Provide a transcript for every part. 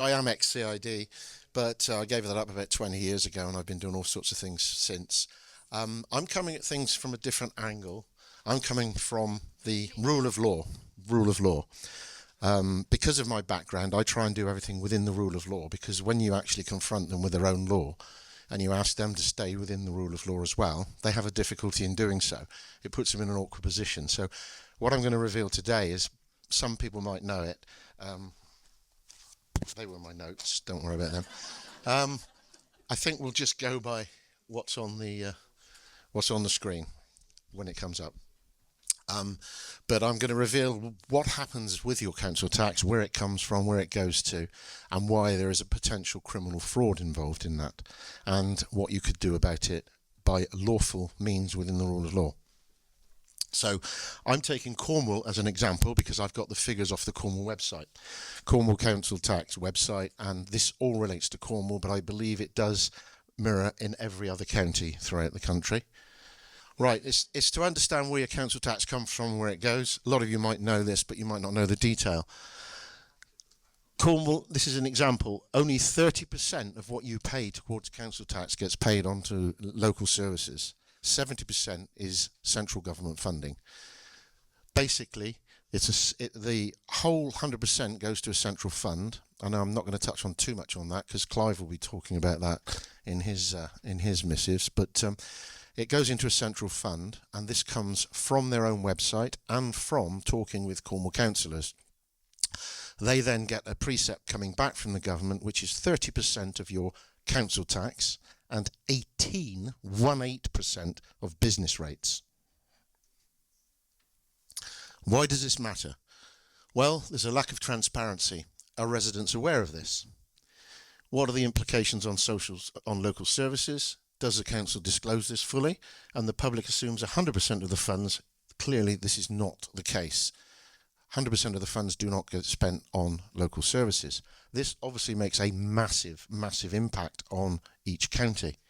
I am ex-CID, but I gave that up about 20 years ago, and I've been doing all sorts of things since. I'm coming at things from a different angle. I'm coming from the rule of law. Rule of law. Because of my background, I try and do everything within the rule of law, because when you actually confront them with their own law and you ask them to stay within the rule of law as well, they have a difficulty in doing so. It puts them in an awkward position. So what I'm going to reveal today is, some people might know it. They were my notes, don't worry about them. I think we'll just go by what's on the screen when it comes up. But I'm going to reveal what happens with your council tax, where it comes from, where it goes to, and why there is a potential criminal fraud involved in that, and what you could do about it by lawful means within the rule of law. So I'm taking Cornwall as an example because I've got the figures off the Cornwall website, Cornwall Council Tax website, and this all relates to Cornwall, but I believe it does mirror in every other county throughout the country. Right, it's to understand where your council tax comes from, where it goes. A lot of you might know this, but you might not know the detail. Cornwall, this is an example, only 30% of what you pay towards council tax gets paid onto local services. 70% is central government funding. Basically, the whole 100% goes to a central fund. I know I'm not going to touch on too much on that because Clive will be talking about that in his missives, but it goes into a central fund, and this comes from their own website and from talking with Cornwall councillors. They then get a precept coming back from the government, which is 30% of your council tax and 18% of business rates. Why does this matter? Well, there's a lack of transparency. Are residents aware of this? What are the implications on local services? Does the council disclose this fully? And the public assumes 100% of the funds. Clearly, this is not the case. 100% of the funds do not get spent on local services. This obviously makes a massive, massive impact on each county.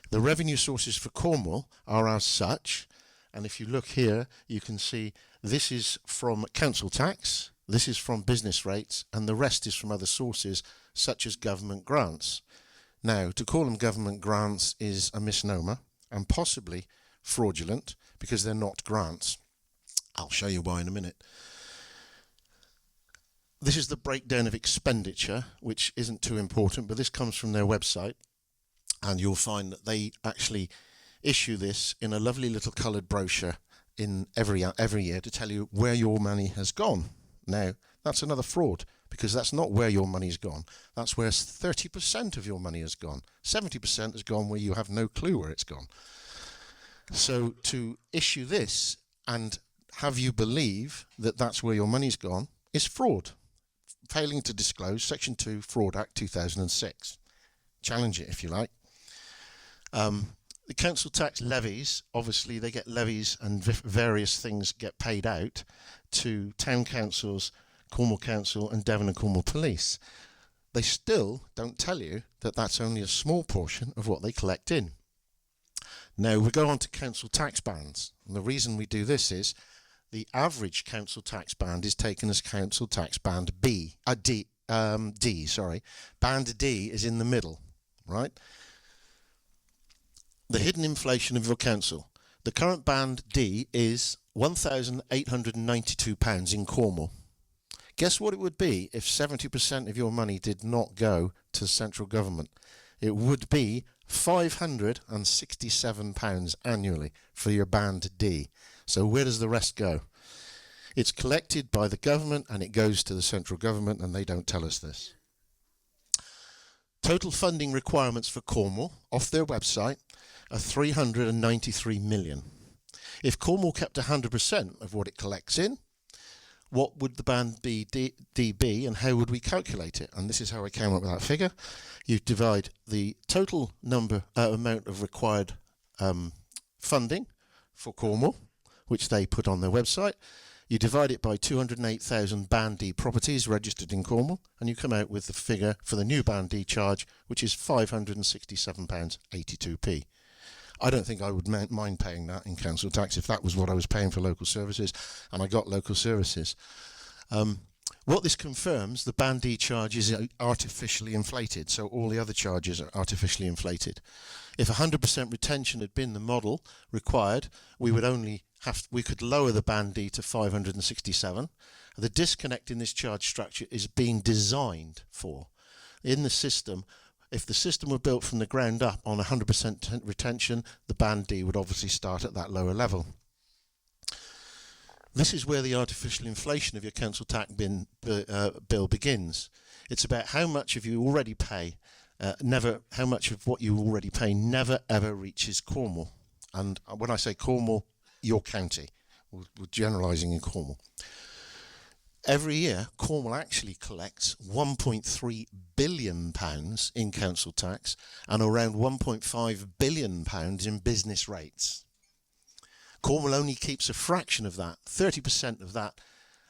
The revenue sources for Cornwall are as such, and if you look here, you can see this is from council tax, this is from business rates, and the rest is from other sources, such as government grants. Now, to call them government grants is a misnomer and possibly fraudulent because they're not grants. I'll show you why in a minute. This is the breakdown of expenditure, which isn't too important, but this comes from their website, and you'll find that they actually issue this in a lovely little coloured brochure in every year to tell you where your money has gone. Now, that's another fraud, because that's not where your money's gone. That's where 30% of your money has gone. 70% has gone where you have no clue where it's gone. So to issue this and have you believe that that's where your money's gone is fraud. Failing to disclose, Section 2, Fraud Act 2006. Challenge it if you like. The council tax levies, obviously they get levies and various things get paid out to town councils, Cornwall Council and Devon and Cornwall Police. They still don't tell you that that's only a small portion of what they collect in. Now we go on to council tax bands, and the reason we do this is the average council tax band is taken as council tax band D. Band D is in the middle, right? The hidden inflation of your council. The current band D is £1,892 in Cornwall. Guess what it would be if 70% of your money did not go to central government? It would be £567 annually for your band D. So where does the rest go? It's collected by the government and it goes to the central government, and they don't tell us this. Total funding requirements for Cornwall off their website are 393 million. If Cornwall kept 100% of what it collects in, what would the band D be, and how would we calculate it? And this is how I came up with that figure. You divide the total amount of required funding for Cornwall, which they put on their website. You divide it by 208,000 band D properties registered in Cornwall, and you come out with the figure for the new band D charge, which is £567.82p. I don't think I would mind paying that in council tax if that was what I was paying for local services, and I got local services. What this confirms, the Band D charge is artificially inflated, so all the other charges are artificially inflated. If 100% retention had been the model required, we could lower the Band D to 567. The disconnect in this charge structure is being designed for. In the system, if the system were built from the ground up on 100% retention, the Band D would obviously start at that lower level. This is where the artificial inflation of your council tax bill begins. It's about how much of you already pay, how much of what you already pay never ever reaches Cornwall. And when I say Cornwall, your county. We're generalising in Cornwall. Every year, Cornwall actually collects £1.3 billion in council tax and around £1.5 billion in business rates. Cornwall only keeps a fraction of that, 30% of that,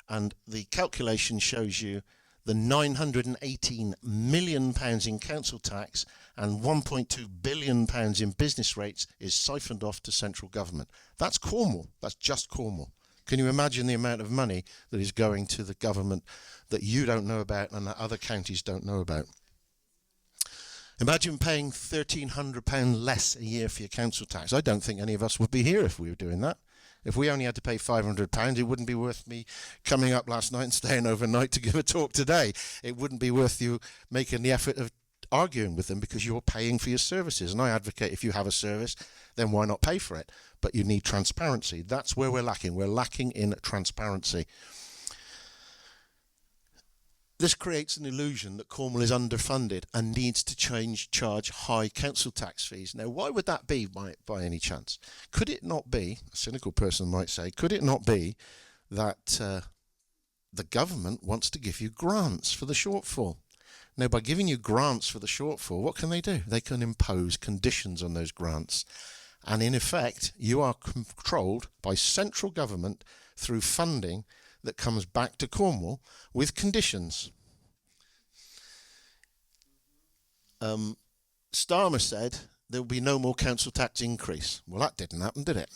and the calculation shows you the £918 million in council tax and £1.2 billion in business rates is siphoned off to central government. That's Cornwall. That's just Cornwall. Can you imagine the amount of money that is going to the government that you don't know about and that other counties don't know about? Imagine paying £1,300 less a year for your council tax. I don't think any of us would be here if we were doing that. If we only had to pay £500, it wouldn't be worth me coming up last night and staying overnight to give a talk today. It wouldn't be worth you making the effort of arguing with them because you're paying for your services. And I advocate if you have a service, then why not pay for it? But you need transparency. That's where we're lacking. We're lacking in transparency. This creates an illusion that Cornwall is underfunded and needs to charge high council tax fees. Now, why would that be by any chance? Could it not be, a cynical person might say, could it not be that the government wants to give you grants for the shortfall? Now, by giving you grants for the shortfall, what can they do? They can impose conditions on those grants. And in effect, you are controlled by central government through funding that comes back to Cornwall with conditions. Starmer said there will be no more council tax increase. Well, that didn't happen, did it?